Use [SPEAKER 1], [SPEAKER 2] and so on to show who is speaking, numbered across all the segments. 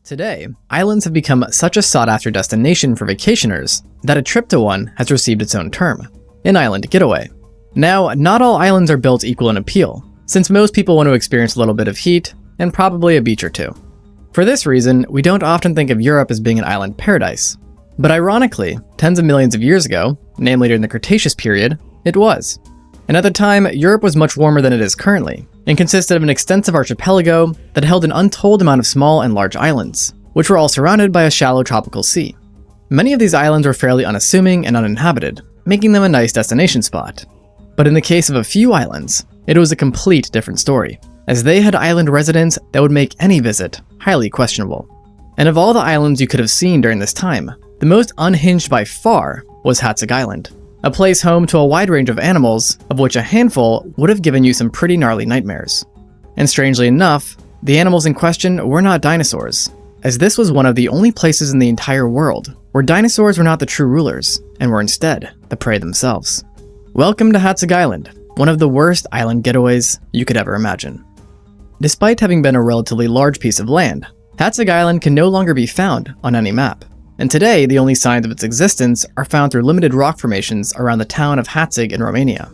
[SPEAKER 1] Today, islands have become such a sought-after destination for vacationers that a trip to one has received its own term, an island getaway. Now, not all islands are built equal in appeal, since most people want to experience a little bit of heat and probably a beach or two. For this reason, we don't often think of Europe as being an island paradise. But ironically, tens of millions of years ago, namely during the Cretaceous period, it was. And at the time, Europe was much warmer than it is currently, and consisted of an extensive archipelago that held an untold amount of small and large islands, which were all surrounded by a shallow tropical sea. Many of these islands were fairly unassuming and uninhabited, making them a nice destination spot. But in the case of a few islands, it was a complete different story, as they had island residents that would make any visit highly questionable. And of all the islands you could have seen during this time, the most unhinged by far was Hatzig Island, a place home to a wide range of animals, of which a handful would have given you some pretty gnarly nightmares. And strangely enough, the animals in question were not dinosaurs, as this was one of the only places in the entire world where dinosaurs were not the true rulers, and were instead the prey themselves. Welcome to Hatzig Island, one of the worst island getaways you could ever imagine. Despite having been a relatively large piece of land, Hatzig Island can no longer be found on any map. And today, the only signs of its existence are found through limited rock formations around the town of Hatzig in Romania.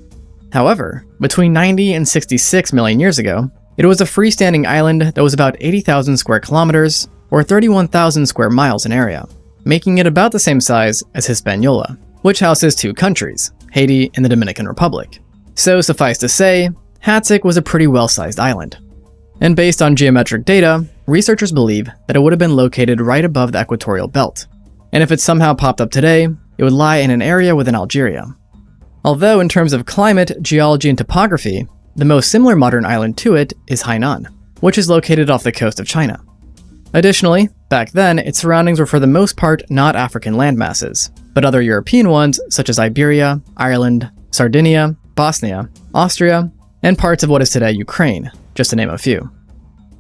[SPEAKER 1] However, between 90 and 66 million years ago, it was a freestanding island that was about 80,000 square kilometers, or 31,000 square miles in area, making it about the same size as Hispaniola, which houses two countries, Haiti and the Dominican Republic. So suffice to say, Hatzig was a pretty well-sized island. And based on geometric data, researchers believe that it would have been located right above the equatorial belt. And if it somehow popped up today, it would lie in an area within Algeria. Although in terms of climate, geology, and topography, the most similar modern island to it is Hainan, which is located off the coast of China. Additionally, back then, its surroundings were for the most part not African landmasses, but other European ones such as Iberia, Ireland, Sardinia, Bosnia, Austria, and parts of what is today Ukraine, just to name a few.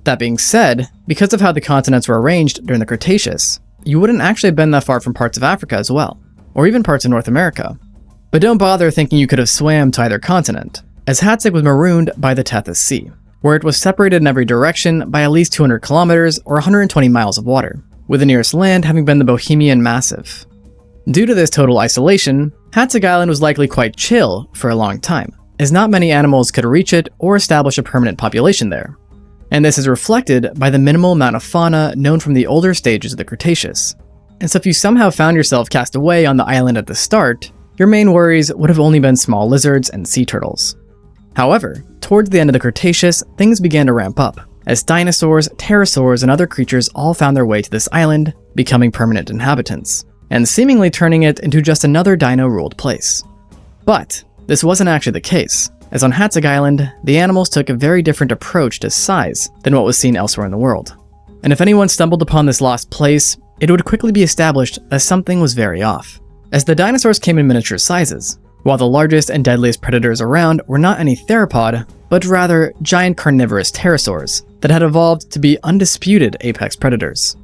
[SPEAKER 1] That being said, because of how the continents were arranged during the Cretaceous, you wouldn't actually have been that far from parts of Africa as well, or even parts of North America. But don't bother thinking you could have swam to either continent, as Hatzig was marooned by the Tethys Sea, where it was separated in every direction by at least 200 kilometers or 120 miles of water, with the nearest land having been the Bohemian Massif. Due to this total isolation, Hatzig Island was likely quite chill for a long time, as not many animals could reach it or establish a permanent population there. And this is reflected by the minimal amount of fauna known from the older stages of the Cretaceous. And so if you somehow found yourself cast away on the island at the start, your main worries would have only been small lizards and sea turtles. However, towards the end of the Cretaceous, things began to ramp up, as dinosaurs, pterosaurs, and other creatures all found their way to this island, becoming permanent inhabitants, and seemingly turning it into just another dino-ruled place. But this wasn't actually the case, as on Hatzig Island, the animals took a very different approach to size than what was seen elsewhere in the world. And if anyone stumbled upon this lost place, it would quickly be established that something was very off, as the dinosaurs came in miniature sizes, while the largest and deadliest predators around were not any theropod, but rather giant carnivorous pterosaurs that had evolved to be undisputed apex predators.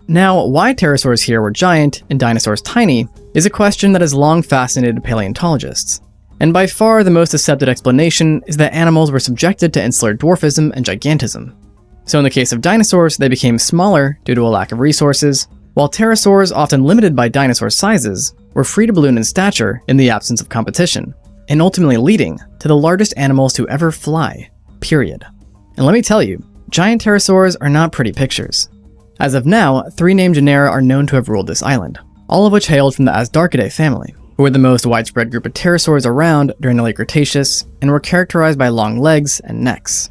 [SPEAKER 1] Now, why pterosaurs here were giant and dinosaurs tiny is a question that has long fascinated paleontologists. And by far the most accepted explanation is that animals were subjected to insular dwarfism and gigantism. So in the case of dinosaurs, they became smaller due to a lack of resources, while pterosaurs, often limited by dinosaur sizes, were free to balloon in stature in the absence of competition, and ultimately leading to the largest animals to ever fly, period. And let me tell you, giant pterosaurs are not pretty pictures. As of now, 3 named genera are known to have ruled this island, all of which hailed from the Asdarchidae family, who were the most widespread group of pterosaurs around during the late Cretaceous and were characterized by long legs and necks.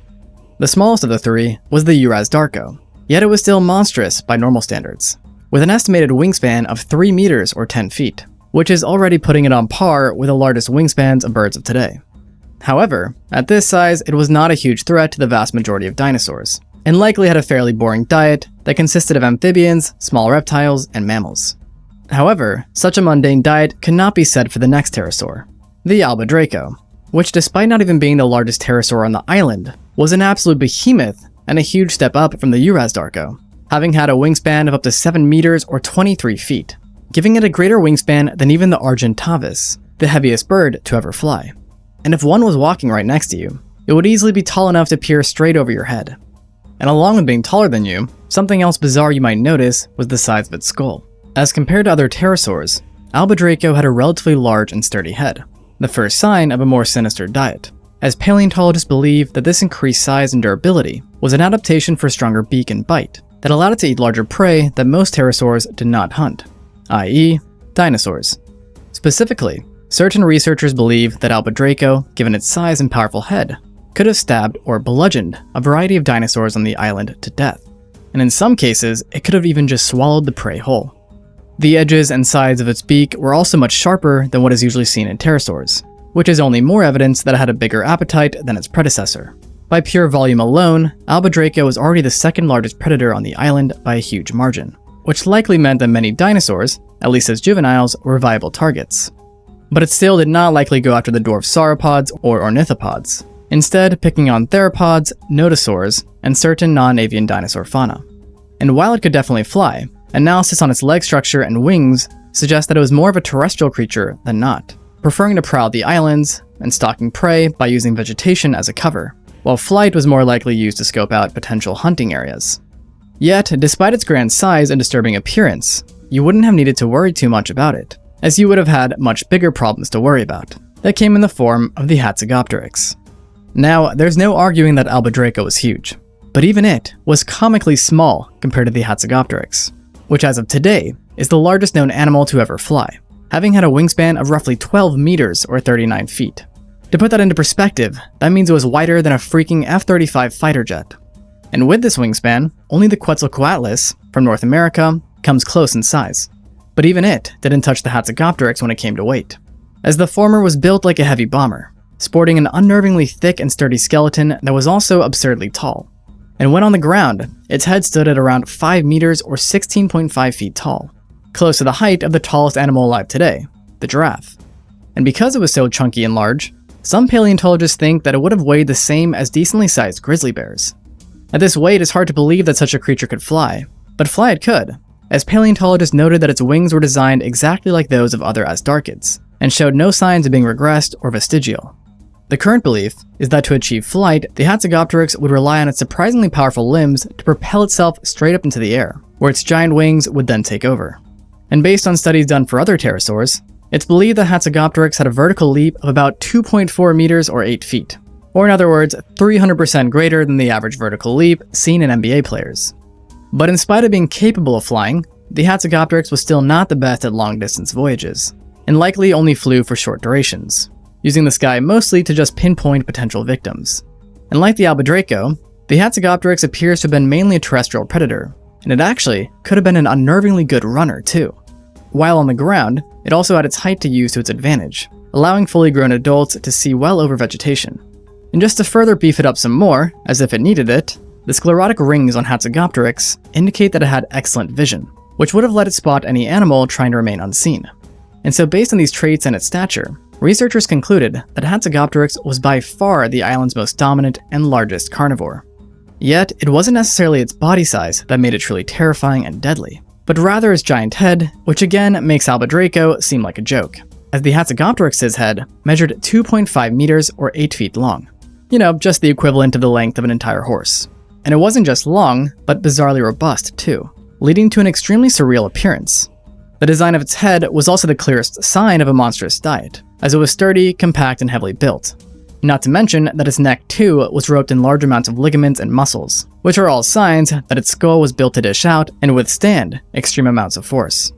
[SPEAKER 1] The smallest of the 3 was the Urasdarko, yet it was still monstrous by normal standards, with an estimated wingspan of 3 meters or 10 feet, which is already putting it on par with the largest wingspans of birds of today. However, at this size, it was not a huge threat to the vast majority of dinosaurs, and likely had a fairly boring diet that consisted of amphibians, small reptiles, and mammals. However, such a mundane diet could not be said for the next pterosaur, the Albadraco, which despite not even being the largest pterosaur on the island, was an absolute behemoth and a huge step up from the Urasdarko, having had a wingspan of up to 7 meters or 23 feet, giving it a greater wingspan than even the Argentavis, the heaviest bird to ever fly. And if one was walking right next to you, it would easily be tall enough to peer straight over your head. And along with being taller than you, something else bizarre you might notice was the size of its skull. As compared to other pterosaurs, Albadraco had a relatively large and sturdy head, the first sign of a more sinister diet, as paleontologists believe that this increased size and durability was an adaptation for stronger beak and bite that allowed it to eat larger prey that most pterosaurs did not hunt, i.e., dinosaurs. Specifically, certain researchers believe that Albadraco, given its size and powerful head, could have stabbed or bludgeoned a variety of dinosaurs on the island to death, and in some cases, it could have even just swallowed the prey whole. The edges and sides of its beak were also much sharper than what is usually seen in pterosaurs, which is only more evidence that it had a bigger appetite than its predecessor. By pure volume alone, Albadraco was already the second largest predator on the island by a huge margin, which likely meant that many dinosaurs, at least as juveniles, were viable targets. But it still did not likely go after the dwarf sauropods or ornithopods, instead picking on theropods, nodosaurs, and certain non-avian dinosaur fauna. And while it could definitely fly, analysis on its leg structure and wings suggests that it was more of a terrestrial creature than not, preferring to prowl the islands and stalking prey by using vegetation as a cover, while flight was more likely used to scope out potential hunting areas. Yet, despite its grand size and disturbing appearance, you wouldn't have needed to worry too much about it, as you would have had much bigger problems to worry about, that came in the form of the Hatzegopteryx. Now, there's no arguing that Albadraco was huge, but even it was comically small compared to the Hatzegopteryx, which as of today is the largest known animal to ever fly, having had a wingspan of roughly 12 meters or 39 feet. To put that into perspective, that means it was wider than a freaking F-35 fighter jet. And with this wingspan, only the Quetzalcoatlus from North America comes close in size. But even it didn't touch the Hatzegopteryx when it came to weight, as the former was built like a heavy bomber, sporting an unnervingly thick and sturdy skeleton that was also absurdly tall. And when on the ground, its head stood at around 5 meters or 16.5 feet tall, close to the height of the tallest animal alive today, the giraffe. And because it was so chunky and large, some paleontologists think that it would have weighed the same as decently sized grizzly bears. At this weight, it's hard to believe that such a creature could fly, but fly it could, as paleontologists noted that its wings were designed exactly like those of other Asdarchids, and showed no signs of being regressed or vestigial. The current belief is that to achieve flight, the Hatzegopteryx would rely on its surprisingly powerful limbs to propel itself straight up into the air, where its giant wings would then take over. And based on studies done for other pterosaurs, it's believed that Hatzegopteryx had a vertical leap of about 2.4 meters or 8 feet, or in other words, 300% greater than the average vertical leap seen in NBA players. But in spite of being capable of flying, the Hatzegopteryx was still not the best at long-distance voyages, and likely only flew for short durations, using the sky mostly to just pinpoint potential victims. And like the Albadraco, the Hatzegopteryx appears to have been mainly a terrestrial predator, and it actually could have been an unnervingly good runner too. While on the ground, it also had its height to use to its advantage, allowing fully grown adults to see well over vegetation. And just to further beef it up some more, as if it needed it, the sclerotic rings on Hatzegopteryx indicate that it had excellent vision, which would have let it spot any animal trying to remain unseen. And so based on these traits and its stature, researchers concluded that Hatzegopteryx was by far the island's most dominant and largest carnivore. Yet, it wasn't necessarily its body size that made it truly terrifying and deadly, but rather its giant head, which again makes Albadraco seem like a joke, as the Hatzegopteryx's head measured 2.5 meters or 8 feet long. You know, just the equivalent of the length of an entire horse. And it wasn't just long, but bizarrely robust too, leading to an extremely surreal appearance. The design of its head was also the clearest sign of a monstrous diet, as it was sturdy, compact, and heavily built. Not to mention that its neck too was roped in large amounts of ligaments and muscles, which are all signs that its skull was built to dish out and withstand extreme amounts of force.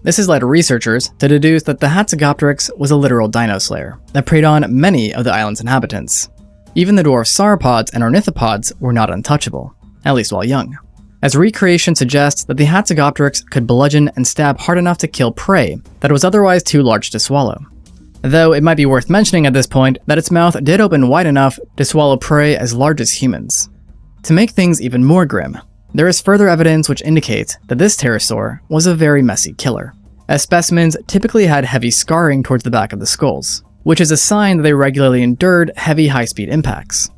[SPEAKER 1] This has led researchers to deduce that the Hatzegopteryx was a literal dino slayer that preyed on many of the island's inhabitants. Even the dwarf sauropods and ornithopods were not untouchable, at least while young, as recreation suggests that the Hatzegopteryx could bludgeon and stab hard enough to kill prey that was otherwise too large to swallow. Though it might be worth mentioning at this point that its mouth did open wide enough to swallow prey as large as humans. To make things even more grim, there is further evidence which indicates that this pterosaur was a very messy killer, as specimens typically had heavy scarring towards the back of the skulls, which is a sign that they regularly endured heavy high-speed impacts.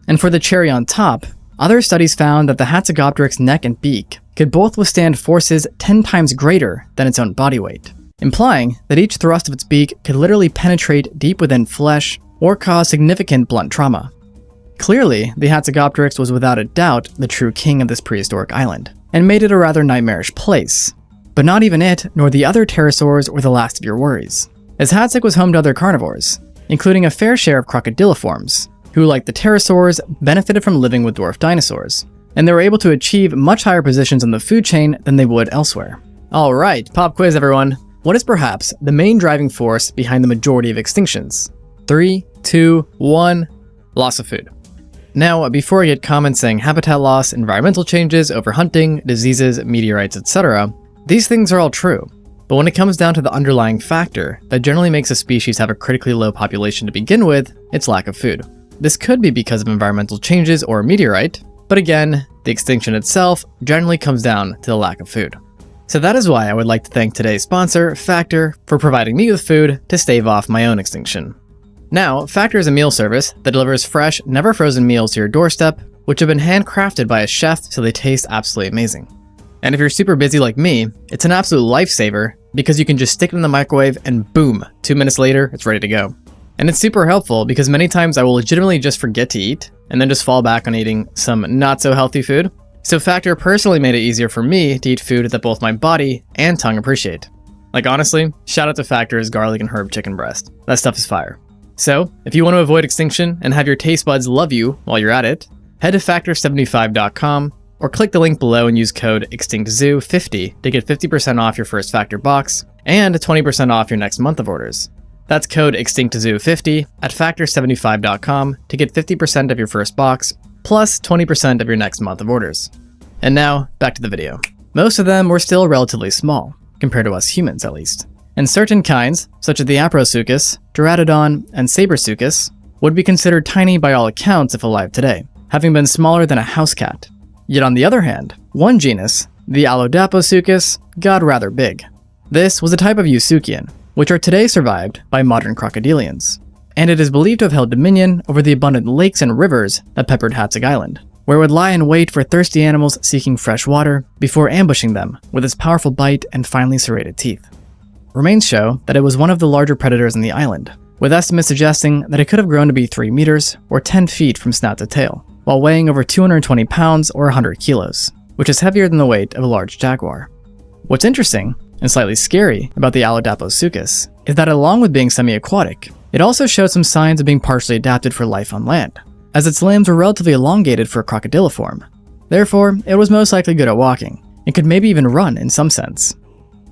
[SPEAKER 1] And for the cherry on top, other studies found that the Hatzegopteryx's neck and beak could both withstand forces 10 times greater than its own body weight, implying that each thrust of its beak could literally penetrate deep within flesh or cause significant blunt trauma. Clearly, the Hatzegopteryx was without a doubt the true king of this prehistoric island, and made it a rather nightmarish place. But not even it, nor the other pterosaurs were the last of your worries, as Hatzeg was home to other carnivores, including a fair share of crocodiliforms, who, like the pterosaurs, benefited from living with dwarf dinosaurs, and they were able to achieve much higher positions on the food chain than they would elsewhere. Alright, pop quiz everyone. What is perhaps the main driving force behind the majority of extinctions? 3, 2, 1, loss of food. Now, before I get comments saying habitat loss, environmental changes, overhunting, diseases, meteorites, etc., these things are all true. But when it comes down to the underlying factor that generally makes a species have a critically low population to begin with, it's lack of food. This could be because of environmental changes or a meteorite, but again, the extinction itself generally comes down to the lack of food. So that is why I would like to thank today's sponsor, Factor, for providing me with food to stave off my own extinction. Now, Factor is a meal service that delivers fresh, never frozen meals to your doorstep, which have been handcrafted by a chef so they taste absolutely amazing. And if you're super busy like me, it's an absolute lifesaver because you can just stick it in the microwave and boom, 2 minutes later, it's ready to go. And it's super helpful because many times I will legitimately just forget to eat and then just fall back on eating some not so healthy food. So Factor personally made it easier for me to eat food that both my body and tongue appreciate. Like honestly, shout out to Factor's garlic and herb chicken breast. That stuff is fire. So if you want to avoid extinction and have your taste buds love you while you're at it, head to factor75.com or click the link below and use code EXTINCTZOO50 to get 50% off your first Factor box and 20% off your next month of orders. That's code EXTINCTZOO50 at factor75.com to get 50% of your first box, plus 20% of your next month of orders. And now, back to the video. Most of them were still relatively small, compared to us humans at least. And certain kinds, such as the Aprosuchus, Doratoodon, and Sabersuchus, would be considered tiny by all accounts if alive today, having been smaller than a house cat. Yet on the other hand, one genus, the Allodaposuchus, got rather big. This was a type of Eusuchian, which are today survived by modern crocodilians, and it is believed to have held dominion over the abundant lakes and rivers that peppered Hatzeg Island, where it would lie in wait for thirsty animals seeking fresh water before ambushing them with its powerful bite and finely serrated teeth. Remains show that it was one of the larger predators on the island, with estimates suggesting that it could have grown to be 3 meters or 10 feet from snout to tail, while weighing over 220 pounds or 100 kilos, which is heavier than the weight of a large jaguar. What's interesting, and slightly scary about the Allodaposuchus, is that along with being semi-aquatic, it also showed some signs of being partially adapted for life on land, as its limbs were relatively elongated for a crocodiliform. Therefore, it was most likely good at walking, and could maybe even run in some sense.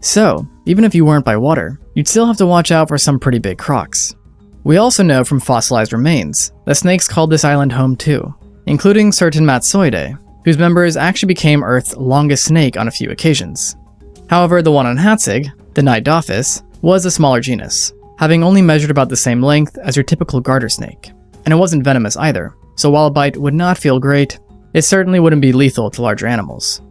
[SPEAKER 1] So, even if you weren't by water, you'd still have to watch out for some pretty big crocs. We also know from fossilized remains that snakes called this island home too, including certain Matsoidae, whose members actually became Earth's longest snake on a few occasions. However, the one on Hatzeg, the Naidophis, was a smaller genus, having only measured about the same length as your typical garter snake. And it wasn't venomous either, so while a bite would not feel great, it certainly wouldn't be lethal to larger animals.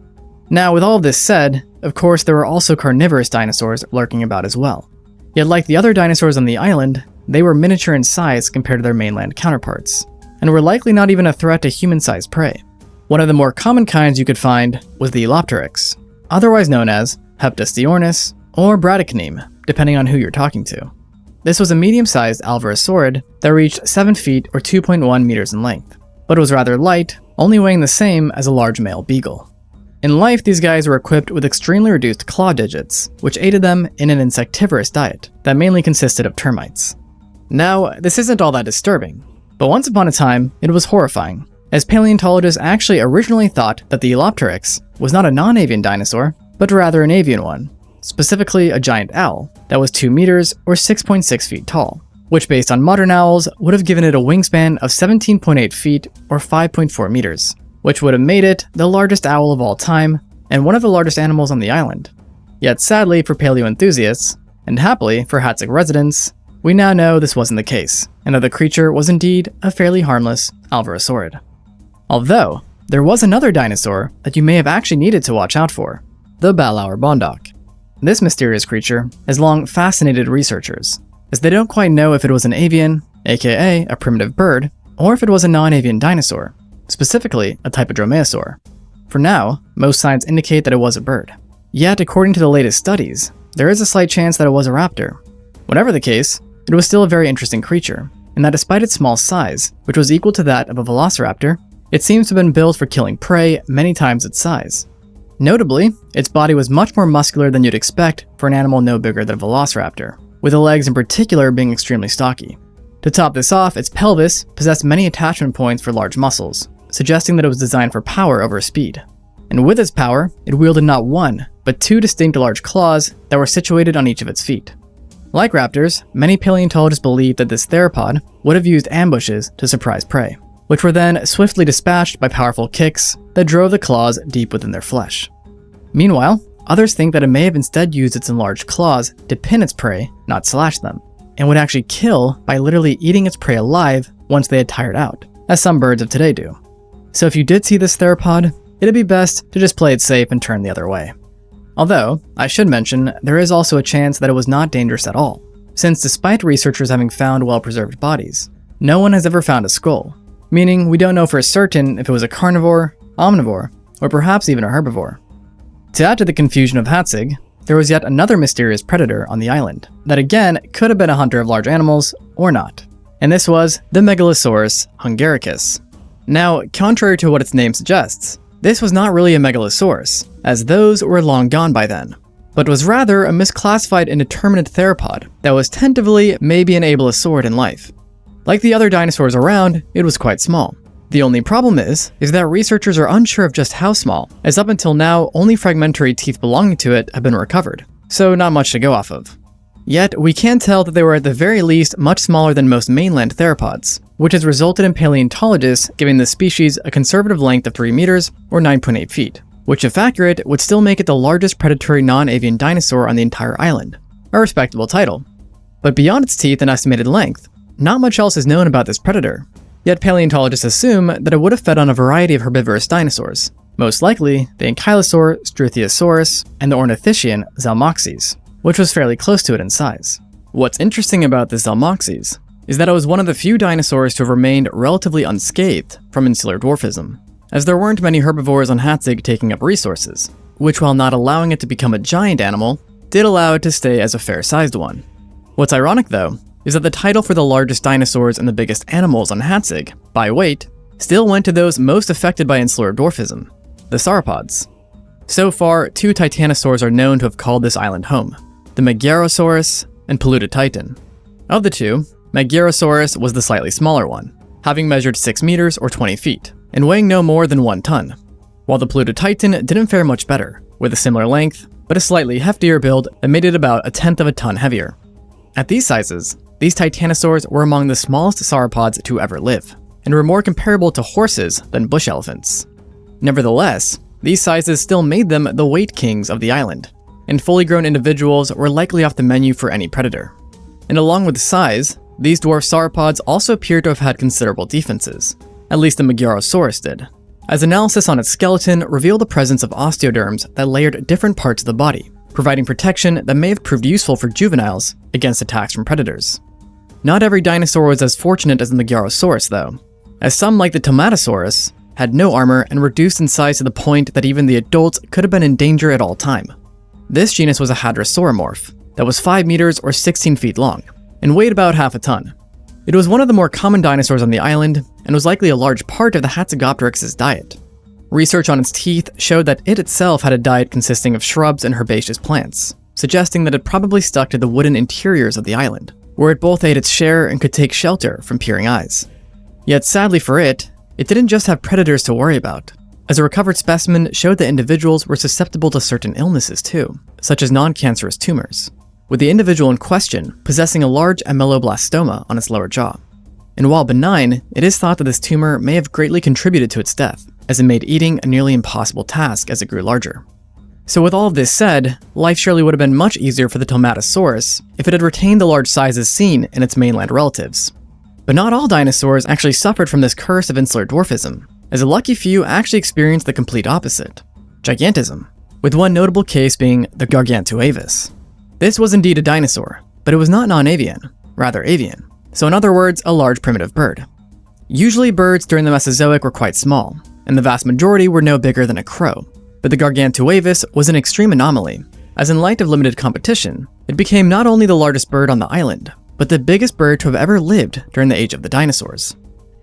[SPEAKER 1] Now, with all of this said, of course there were also carnivorous dinosaurs lurking about as well. Yet like the other dinosaurs on the island, they were miniature in size compared to their mainland counterparts, and were likely not even a threat to human-sized prey. One of the more common kinds you could find was the Elopteryx, otherwise known as Heptastyornis or Bradykinin, depending on who you're talking to. This was a medium-sized alvarosaurid that reached 7 feet or 2.1 meters in length, but it was rather light, only weighing the same as a large male beagle. In life, these guys were equipped with extremely reduced claw digits, which aided them in an insectivorous diet that mainly consisted of termites. Now, this isn't all that disturbing, but once upon a time, it was horrifying, as paleontologists actually originally thought that the Elopteryx was not a non-avian dinosaur, but rather an avian one, specifically a giant owl that was 2 meters or 6.6 feet tall, which based on modern owls would have given it a wingspan of 17.8 feet or 5.4 meters, which would have made it the largest owl of all time and one of the largest animals on the island. Yet sadly for paleo enthusiasts, and happily for Hatzeg residents, we now know this wasn't the case, and that the creature was indeed a fairly harmless alvarosaurid. Although, there was another dinosaur that you may have actually needed to watch out for, the Balauer Bondoc. This mysterious creature has long fascinated researchers, as they don't quite know if it was an avian, aka a primitive bird, or if it was a non-avian dinosaur, specifically a type of dromaeosaur. For now, most signs indicate that it was a bird. Yet, according to the latest studies, there is a slight chance that it was a raptor. Whatever the case, it was still a very interesting creature, and that despite its small size, which was equal to that of a velociraptor, it seems to have been built for killing prey many times its size. Notably, its body was much more muscular than you'd expect for an animal no bigger than a velociraptor, with the legs in particular being extremely stocky. To top this off, its pelvis possessed many attachment points for large muscles, suggesting that it was designed for power over speed. And with its power, it wielded not one, but two distinct large claws that were situated on each of its feet. Like raptors, many paleontologists believe that this theropod would have used ambushes to surprise prey, which were then swiftly dispatched by powerful kicks that drove the claws deep within their flesh. Meanwhile, others think that it may have instead used its enlarged claws to pin its prey, not slash them, and would actually kill by literally eating its prey alive once they had tired out, as some birds of today do. So if you did see this theropod, it'd be best to just play it safe and turn the other way. Although, I should mention, there is also a chance that it was not dangerous at all, since despite researchers having found well-preserved bodies, no one has ever found a skull, meaning we don't know for certain if it was a carnivore, omnivore, or perhaps even a herbivore. To add to the confusion of Hatzig, there was yet another mysterious predator on the island that again could have been a hunter of large animals or not, and this was the Megalosaurus hungaricus. Now, contrary to what its name suggests, this was not really a megalosaurus, as those were long gone by then, but was rather a misclassified indeterminate theropod that was tentatively maybe an ableisaurid in life. Like the other dinosaurs around, it was quite small. The only problem is that researchers are unsure of just how small, as up until now only fragmentary teeth belonging to it have been recovered, so not much to go off of. Yet, we can tell that they were at the very least much smaller than most mainland theropods, which has resulted in paleontologists giving the species a conservative length of 3 meters or 9.8 feet, which if accurate would still make it the largest predatory non-avian dinosaur on the entire island, a respectable title. But beyond its teeth and estimated length, not much else is known about this predator. Yet paleontologists assume that it would have fed on a variety of herbivorous dinosaurs, most likely the Ankylosaur Struthiosaurus and the ornithischian Zalmoxes, which was fairly close to it in size. What's interesting about this Zalmoxes is that it was one of the few dinosaurs to have remained relatively unscathed from insular dwarfism, as there weren't many herbivores on Hatzig taking up resources, which while not allowing it to become a giant animal, did allow it to stay as a fair-sized one. What's ironic though, is that the title for the largest dinosaurs and the biggest animals on Hatzig, by weight, still went to those most affected by insular dwarfism, the sauropods. So far, 2 titanosaurs are known to have called this island home, the Megarosaurus and Paludititan. Of the two, Megarosaurus was the slightly smaller one, having measured 6 meters or 20 feet, and weighing no more than 1 ton, while the Paludititan didn't fare much better, with a similar length, but a slightly heftier build that made it about 1/10 of a ton heavier. At these sizes, these titanosaurs were among the smallest sauropods to ever live, and were more comparable to horses than bush elephants. Nevertheless, these sizes still made them the weight kings of the island, and fully grown individuals were likely off the menu for any predator. And along with size, these dwarf sauropods also appear to have had considerable defenses, at least the Megarosaurus did, as analysis on its skeleton revealed the presence of osteoderms that layered different parts of the body, providing protection that may have proved useful for juveniles against attacks from predators. Not every dinosaur was as fortunate as the Megarosaurus though, as some like the Tomatosaurus had no armor and reduced in size to the point that even the adults could have been in danger at all time. This genus was a hadrosauromorph that was 5 meters or 16 feet long, and weighed about half a ton. It was one of the more common dinosaurs on the island, and was likely a large part of the Hatzegopteryx's diet. Research on its teeth showed that it itself had a diet consisting of shrubs and herbaceous plants, suggesting that it probably stuck to the wooden interiors of the island, where it both ate its share and could take shelter from peering eyes. Yet sadly for it didn't just have predators to worry about, as a recovered specimen showed that individuals were susceptible to certain illnesses too, such as non-cancerous tumors, with the individual in question possessing a large ameloblastoma on its lower jaw. And while benign, it is thought that this tumor may have greatly contributed to its death, as it made eating a nearly impossible task as it grew larger. So with all of this said, life surely would have been much easier for the Tomatosaurus if it had retained the large sizes seen in its mainland relatives. But not all dinosaurs actually suffered from this curse of insular dwarfism, as a lucky few actually experienced the complete opposite, gigantism, with one notable case being the Gargantuavis. This was indeed a dinosaur, but it was not non-avian, rather avian, so in other words, a large primitive bird. Usually birds during the Mesozoic were quite small, and the vast majority were no bigger than a crow, but the Gargantuavis was an extreme anomaly, as in light of limited competition, it became not only the largest bird on the island, but the biggest bird to have ever lived during the age of the dinosaurs.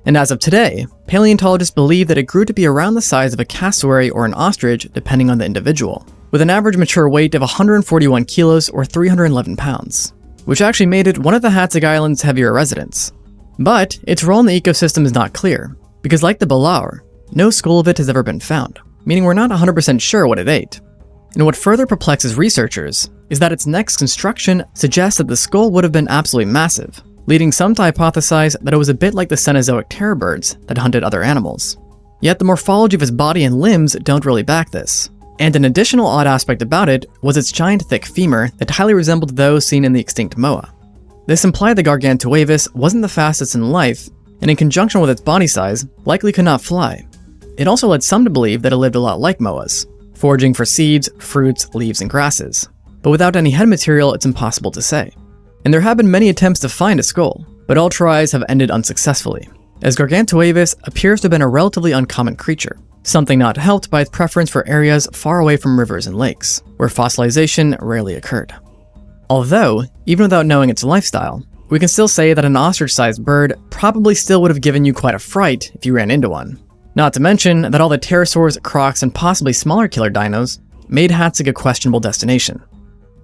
[SPEAKER 1] And as of today, paleontologists believe that it grew to be around the size of a cassowary or an ostrich depending on the individual, with an average mature weight of 141 kilos or 311 pounds, which actually made it one of the Hatzeg Island's heavier residents. But its role in the ecosystem is not clear, because like the Balaur, no skull of it has ever been found, meaning we're not 100% sure what it ate. And what further perplexes researchers is that its next construction suggests that the skull would have been absolutely massive, leading some to hypothesize that it was a bit like the Cenozoic terror birds that hunted other animals. Yet the morphology of its body and limbs don't really back this. And an additional odd aspect about it was its giant thick femur that highly resembled those seen in the extinct moa. This implied the Gargantuavis wasn't the fastest in life, and in conjunction with its body size, likely could not fly. It also led some to believe that it lived a lot like moas, foraging for seeds, fruits, leaves, and grasses. But without any head material, it's impossible to say. And there have been many attempts to find a skull, but all tries have ended unsuccessfully, as Gargantuavis appears to have been a relatively uncommon creature, something not helped by its preference for areas far away from rivers and lakes, where fossilization rarely occurred. Although, even without knowing its lifestyle, we can still say that an ostrich-sized bird probably still would have given you quite a fright if you ran into one. Not to mention that all the pterosaurs, crocs, and possibly smaller killer dinos made Hatzeg a questionable destination.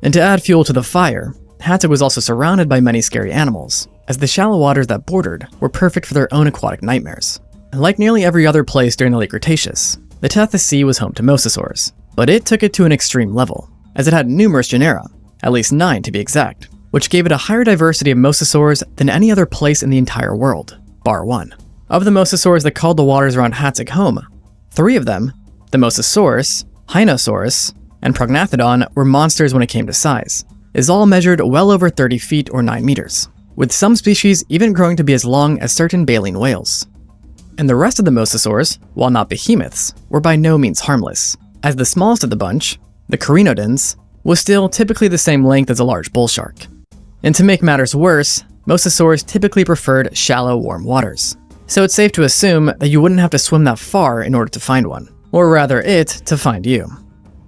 [SPEAKER 1] And to add fuel to the fire, Hatzeg was also surrounded by many scary animals, as the shallow waters that bordered were perfect for their own aquatic nightmares. And like nearly every other place during the late Cretaceous, the Tethys Sea was home to mosasaurs, but it took it to an extreme level, as it had numerous genera, at least 9 to be exact, which gave it a higher diversity of mosasaurs than any other place in the entire world, bar one. Of the mosasaurs that called the waters around Hatzeg home, 3 of them, the Mosasaurus, Hyenosaurus, and Prognathodon, were monsters when it came to size, as all measured well over 30 feet or 9 meters, with some species even growing to be as long as certain baleen whales. And the rest of the mosasaurs, while not behemoths, were by no means harmless, as the smallest of the bunch, the Carinodons, was still typically the same length as a large bull shark. And to make matters worse, mosasaurs typically preferred shallow, warm waters, so it's safe to assume that you wouldn't have to swim that far in order to find one, or rather it to find you.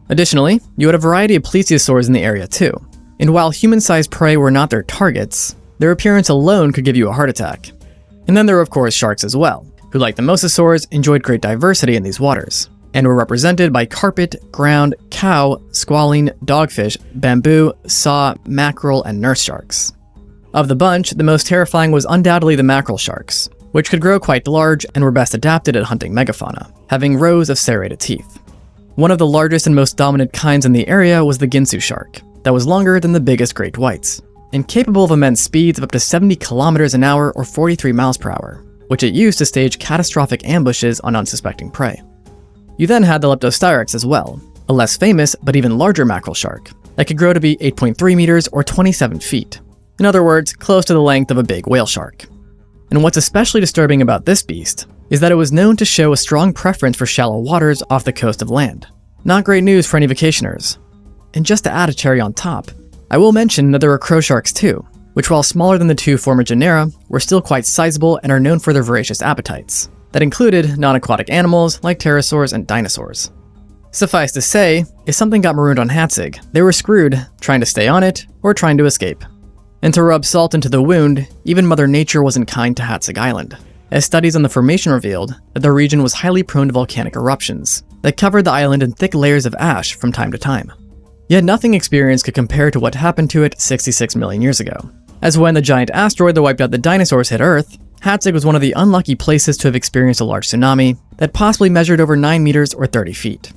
[SPEAKER 1] Additionally, you had a variety of plesiosaurs in the area too, and while human-sized prey were not their targets, their appearance alone could give you a heart attack. And then there were of course sharks as well, who like the mosasaurs enjoyed great diversity in these waters, and were represented by carpet, ground, cow, squalene, dogfish, bamboo, saw, mackerel, and nurse sharks. Of the bunch, the most terrifying was undoubtedly the mackerel sharks, which could grow quite large and were best adapted at hunting megafauna, having rows of serrated teeth. One of the largest and most dominant kinds in the area was the Ginsu shark, that was longer than the biggest great whites, and capable of immense speeds of up to 70 kilometers an hour or 43 miles per hour, which it used to stage catastrophic ambushes on unsuspecting prey. You then had the Leptostyrax as well, a less famous but even larger mackerel shark, that could grow to be 8.3 meters or 27 feet. In other words, close to the length of a big whale shark. And what's especially disturbing about this beast is that it was known to show a strong preference for shallow waters off the coast of land. Not great news for any vacationers. And just to add a cherry on top, I will mention that there were crow sharks too, which while smaller than the 2 former genera, were still quite sizable and are known for their voracious appetites, that included non-aquatic animals like pterosaurs and dinosaurs. Suffice to say, if something got marooned on Hatzeg, they were screwed, trying to stay on it or trying to escape. And to rub salt into the wound, even Mother Nature wasn't kind to Hatzeg Island, as studies on the formation revealed that the region was highly prone to volcanic eruptions that covered the island in thick layers of ash from time to time. Yet nothing experienced could compare to what happened to it 66 million years ago, as when the giant asteroid that wiped out the dinosaurs hit Earth, Hatzeg was one of the unlucky places to have experienced a large tsunami that possibly measured over 9 meters or 30 feet.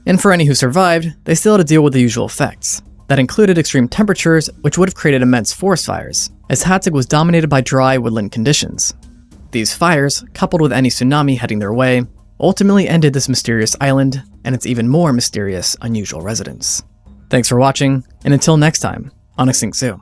[SPEAKER 1] And for any who survived, they still had to deal with the usual effects. That included extreme temperatures, which would have created immense forest fires, as Hatzeg was dominated by dry woodland conditions. These fires, coupled with any tsunami heading their way, ultimately ended this mysterious island and its even more mysterious, unusual residents. Thanks for watching, and until next time on Extinct Zoo.